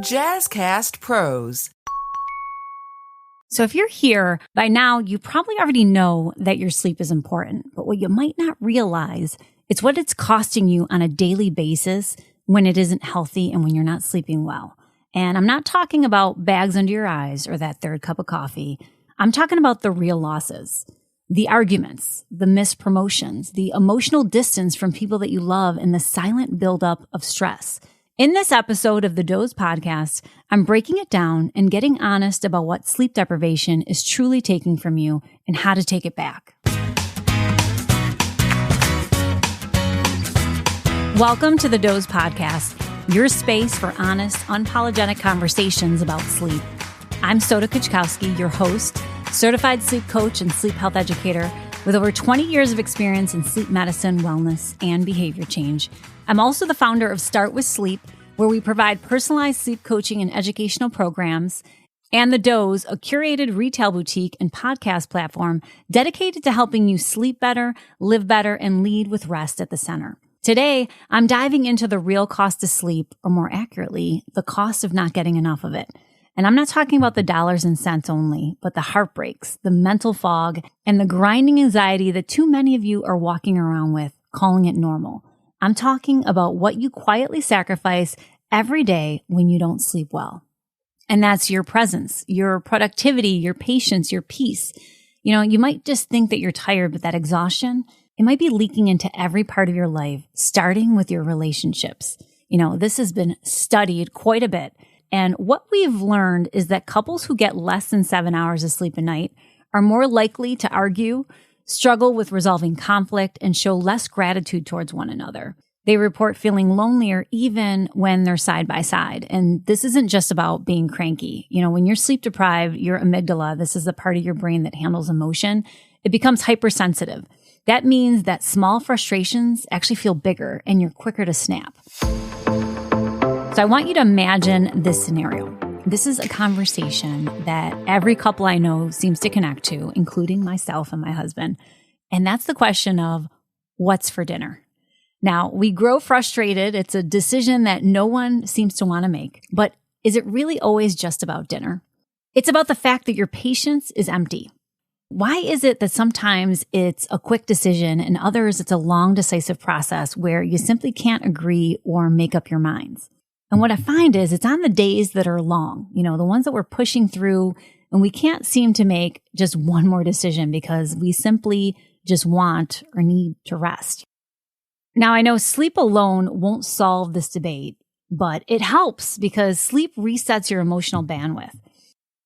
Jazzcast Pros. So if you're here, by now you probably already know that your sleep is important, but what you might not realize is what it's costing you on a daily basis when it isn't healthy and when you're not sleeping well. And I'm not talking about bags under your eyes or that third cup of coffee. I'm talking about the real losses, the arguments, the missed promotions, the emotional distance from people that you love, and the silent buildup of stress. In this episode of the Doze Podcast, I'm breaking it down and getting honest about what sleep deprivation is truly taking from you and how to take it back. Welcome to the Doze Podcast, your space for honest, unapologetic conversations about sleep. I'm Soda Kuczkowski, your host, certified sleep coach and sleep health educator with over 20 years of experience in sleep medicine, wellness, and behavior change. I'm also the founder of Start With Sleep, where we provide personalized sleep coaching and educational programs, and The Doze, a curated retail boutique and podcast platform dedicated to helping you sleep better, live better, and lead with rest at the center. Today, I'm diving into the real cost of sleep, or more accurately, the cost of not getting enough of it. And I'm not talking about the dollars and cents only, but the heartbreaks, the mental fog, and the grinding anxiety that too many of you are walking around with, calling it normal. I'm talking about what you quietly sacrifice every day when you don't sleep well. And that's your presence, your productivity, your patience, your peace. You know, you might just think that you're tired, but that exhaustion, it might be leaking into every part of your life, starting with your relationships. You know, this has been studied quite a bit. And what we've learned is that couples who get less than 7 hours of sleep a night are more likely to argue, struggle with resolving conflict, and show less gratitude towards one another. They report feeling lonelier even when they're side by side. And this isn't just about being cranky. You know, when you're sleep deprived, your amygdala, this is the part of your brain that handles emotion, it becomes hypersensitive. That means that small frustrations actually feel bigger and you're quicker to snap. So I want you to imagine this scenario. This is a conversation that every couple I know seems to connect to, including myself and my husband. And that's the question of what's for dinner? Now, we grow frustrated. It's a decision that no one seems to want to make. But is it really always just about dinner? It's about the fact that your patience is empty. Why is it that sometimes it's a quick decision and others it's a long, decisive process where you simply can't agree or make up your minds? And what I find is it's on the days that are long, you know, the ones that we're pushing through and we can't seem to make just one more decision because we simply just want or need to rest. Now, I know sleep alone won't solve this debate, but it helps because sleep resets your emotional bandwidth.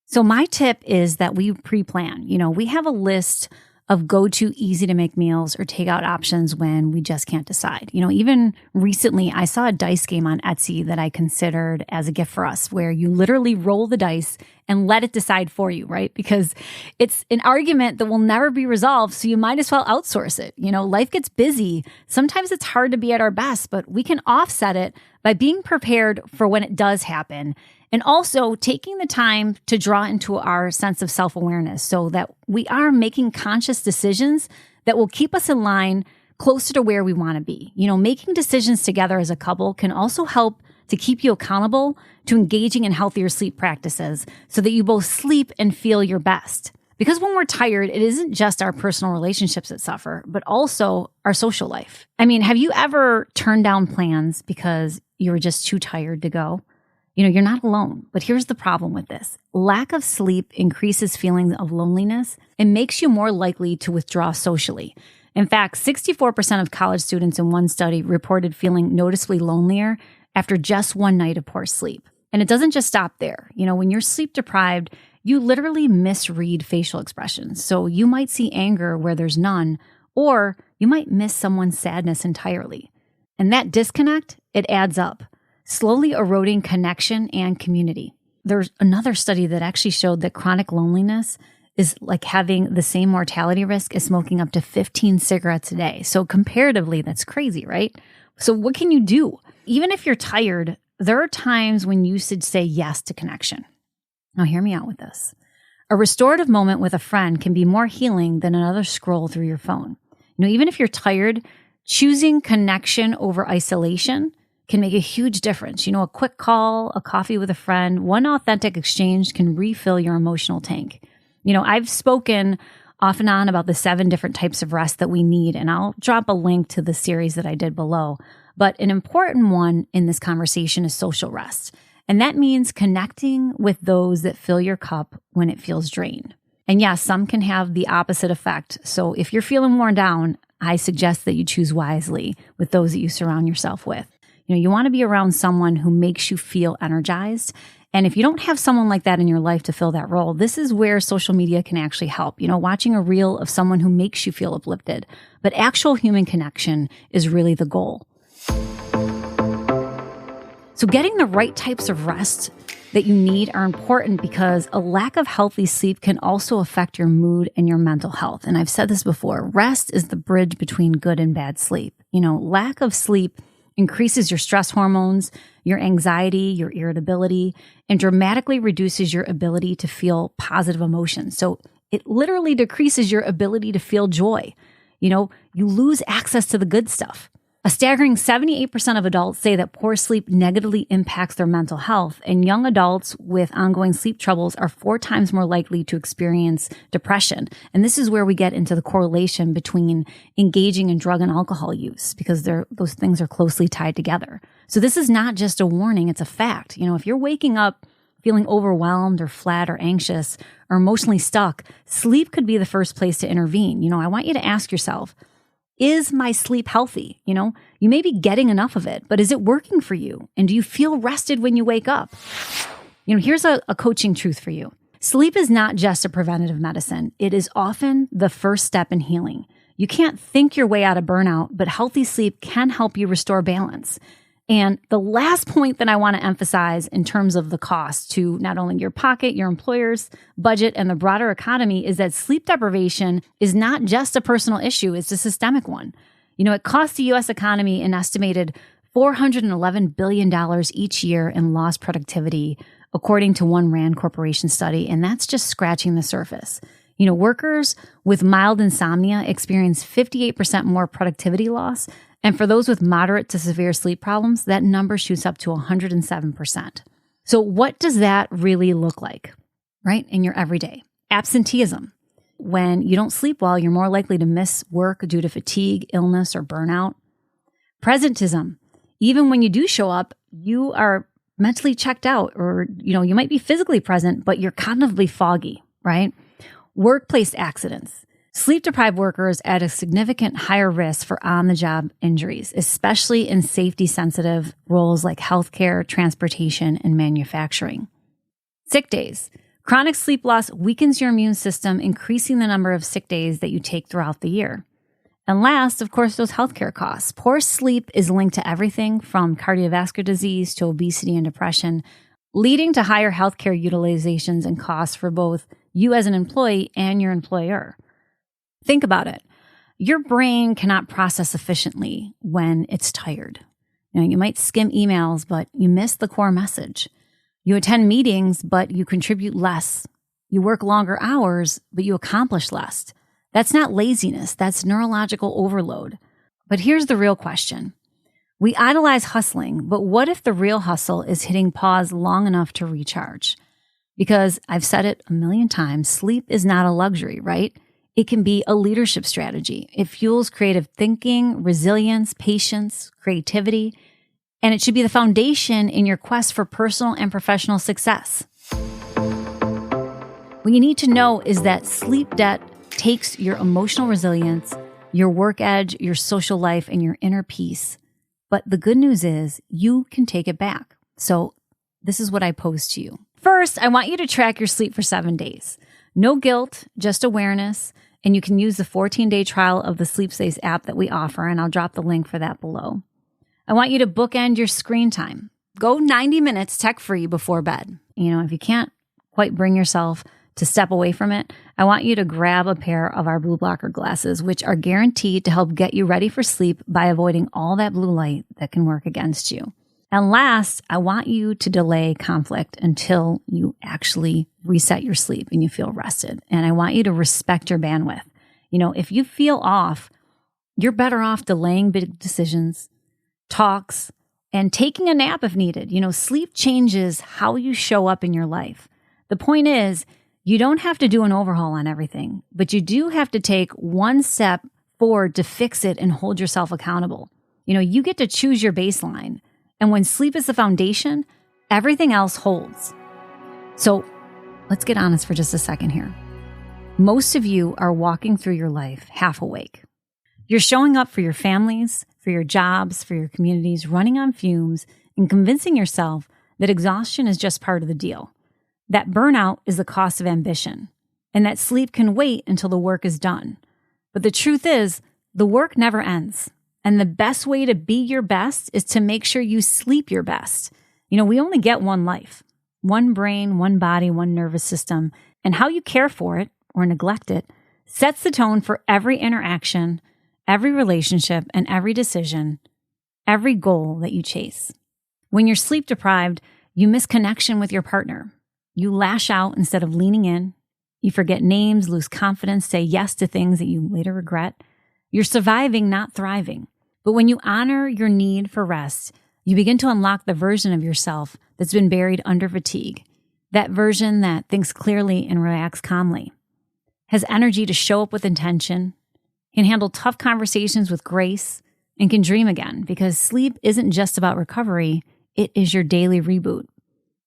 So my tip is that we pre-plan. You know, we have a list of go-to easy-to-make meals or takeout options when we just can't decide. You know, even recently, I saw a dice game on Etsy that I considered as a gift for us, where you literally roll the dice and let it decide for you, right? Because it's an argument that will never be resolved, so you might as well outsource it. You know, life gets busy. Sometimes it's hard to be at our best, but we can offset it by being prepared for when it does happen. And also taking the time to draw into our sense of self-awareness so that we are making conscious decisions that will keep us in line closer to where we want to be. You know, making decisions together as a couple can also help to keep you accountable to engaging in healthier sleep practices so that you both sleep and feel your best. Because when we're tired, it isn't just our personal relationships that suffer, but also our social life. I mean, have you ever turned down plans because you were just too tired to go? You know, you're not alone, but here's the problem with this. Lack of sleep increases feelings of loneliness and makes you more likely to withdraw socially. In fact, 64% of college students in one study reported feeling noticeably lonelier after just one night of poor sleep. And it doesn't just stop there. You know, when you're sleep deprived, you literally misread facial expressions. So you might see anger where there's none, or you might miss someone's sadness entirely. And that disconnect, it adds up, slowly eroding connection and community. There's another study that actually showed that chronic loneliness is like having the same mortality risk as smoking up to 15 cigarettes a day. So comparatively, that's crazy, right? So what can you do? Even if you're tired, there are times when you should say yes to connection. Now, hear me out with this. A restorative moment with a friend can be more healing than another scroll through your phone. You know, even if you're tired, choosing connection over isolation can make a huge difference. A quick call, a coffee with a friend, one authentic exchange can refill your emotional tank. I've spoken off and on about the 7 different types of rest that we need, and I'll drop a link to the series that I did below. But an important one in this conversation is social rest. And that means connecting with those that fill your cup when it feels drained. And yes, some can have the opposite effect. So if you're feeling worn down, I suggest that you choose wisely with those that you surround yourself with. You want to be around someone who makes you feel energized. And if you don't have someone like that in your life to fill that role, this is where social media can actually help. Watching a reel of someone who makes you feel uplifted. But actual human connection is really the goal. So getting the right types of rest that you need are important because a lack of healthy sleep can also affect your mood and your mental health. And I've said this before, rest is the bridge between good and bad sleep. Lack of sleep increases your stress hormones, your anxiety, your irritability, and dramatically reduces your ability to feel positive emotions. So it literally decreases your ability to feel joy. You lose access to the good stuff. A staggering 78% of adults say that poor sleep negatively impacts their mental health, and young adults with ongoing sleep troubles are 4 times more likely to experience depression. And this is where we get into the correlation between engaging in drug and alcohol use, because those things are closely tied together. So this is not just a warning, it's a fact. If you're waking up feeling overwhelmed or flat or anxious or emotionally stuck, sleep could be the first place to intervene. I want you to ask yourself, is my sleep healthy? You may be getting enough of it, but is it working for you? And do you feel rested when you wake up? Here's a coaching truth for you. Sleep is not just a preventative medicine. It is often the first step in healing. You can't think your way out of burnout, but healthy sleep can help you restore balance. And the last point that I want to emphasize in terms of the cost to not only your pocket, your employer's budget, and the broader economy is that sleep deprivation is not just a personal issue, it's a systemic one. It costs the U.S. economy an estimated $411 billion each year in lost productivity, according to one Rand Corporation study, and that's just scratching the surface. Workers with mild insomnia experience 58% more productivity loss. And for those with moderate to severe sleep problems, that number shoots up to 107%. So what does that really look like, right, in your everyday? Absenteeism. When you don't sleep well, you're more likely to miss work due to fatigue, illness, or burnout. Presentism. Even when you do show up, you are mentally checked out, or, you might be physically present, but you're cognitively foggy, right? Workplace accidents. Sleep-deprived workers at a significant higher risk for on-the-job injuries, especially in safety-sensitive roles like healthcare, transportation, and manufacturing. Sick days. Chronic sleep loss weakens your immune system, increasing the number of sick days that you take throughout the year. And last, of course, those healthcare costs. Poor sleep is linked to everything from cardiovascular disease to obesity and depression, leading to higher healthcare utilizations and costs for both you as an employee and your employer. Think about it. Your brain cannot process efficiently when it's tired. You might skim emails, but you miss the core message. You attend meetings, but you contribute less. You work longer hours, but you accomplish less. That's not laziness. That's neurological overload. But here's the real question. We idolize hustling, but what if the real hustle is hitting pause long enough to recharge? Because I've said it a million times, sleep is not a luxury, right? It can be a leadership strategy. It fuels creative thinking, resilience, patience, creativity, and it should be the foundation in your quest for personal and professional success. What you need to know is that sleep debt takes your emotional resilience, your work edge, your social life, and your inner peace. But the good news is you can take it back. So this is what I pose to you. First, I want you to track your sleep for 7 days. No guilt, just awareness. And you can use the 14-day trial of the SleepSpace app that we offer, and I'll drop the link for that below. I want you to bookend your screen time. Go 90 minutes tech-free before bed. If you can't quite bring yourself to step away from it, I want you to grab a pair of our blue blocker glasses, which are guaranteed to help get you ready for sleep by avoiding all that blue light that can work against you. And last, I want you to delay conflict until you actually reset your sleep and you feel rested. And I want you to respect your bandwidth. If you feel off, you're better off delaying big decisions, talks, and taking a nap if needed. Sleep changes how you show up in your life. The point is, you don't have to do an overhaul on everything, but you do have to take one step forward to fix it and hold yourself accountable. You get to choose your baseline. And when sleep is the foundation, everything else holds. So let's get honest for just a second here. Most of you are walking through your life half awake. You're showing up for your families, for your jobs, for your communities, running on fumes, and convincing yourself that exhaustion is just part of the deal, that burnout is the cost of ambition, and that sleep can wait until the work is done. But the truth is, the work never ends. And the best way to be your best is to make sure you sleep your best. We only get one life, one brain, one body, one nervous system, and how you care for it or neglect it sets the tone for every interaction, every relationship, and every decision, every goal that you chase. When you're sleep deprived, you miss connection with your partner. You lash out instead of leaning in. You forget names, lose confidence, say yes to things that you later regret. You're surviving, not thriving. But when you honor your need for rest, you begin to unlock the version of yourself that's been buried under fatigue. That version that thinks clearly and reacts calmly, has energy to show up with intention, can handle tough conversations with grace, and can dream again, because sleep isn't just about recovery, it is your daily reboot.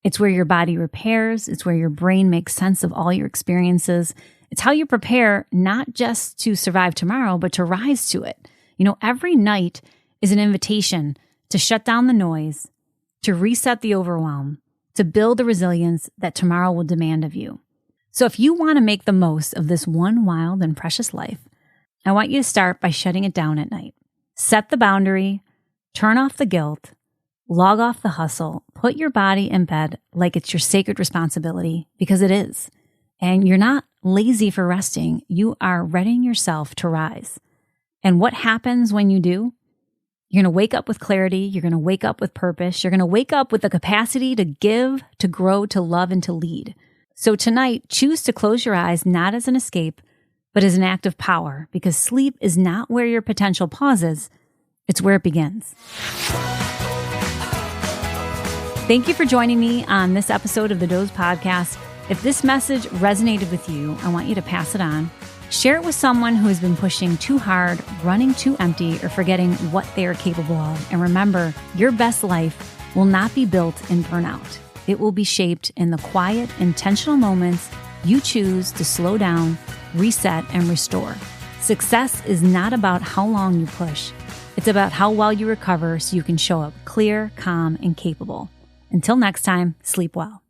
It's where your body repairs, it's where your brain makes sense of all your experiences. It's how you prepare not just to survive tomorrow, but to rise to it. Every night is an invitation to shut down the noise, to reset the overwhelm, to build the resilience that tomorrow will demand of you. So if you want to make the most of this one wild and precious life, I want you to start by shutting it down at night. Set the boundary, turn off the guilt, log off the hustle, put your body in bed like it's your sacred responsibility, because it is. And you're not lazy for resting. You are readying yourself to rise. And what happens when you do? You're going to wake up with clarity. You're going to wake up with purpose. You're going to wake up with the capacity to give, to grow, to love, and to lead. So tonight, choose to close your eyes, not as an escape, but as an act of power, because sleep is not where your potential pauses. It's where it begins. Thank you for joining me on this episode of the Doze Podcast. If this message resonated with you, I want you to pass it on. Share it with someone who has been pushing too hard, running too empty, or forgetting what they are capable of. And remember, your best life will not be built in burnout. It will be shaped in the quiet, intentional moments you choose to slow down, reset, and restore. Success is not about how long you push. It's about how well you recover so you can show up clear, calm, and capable. Until next time, sleep well.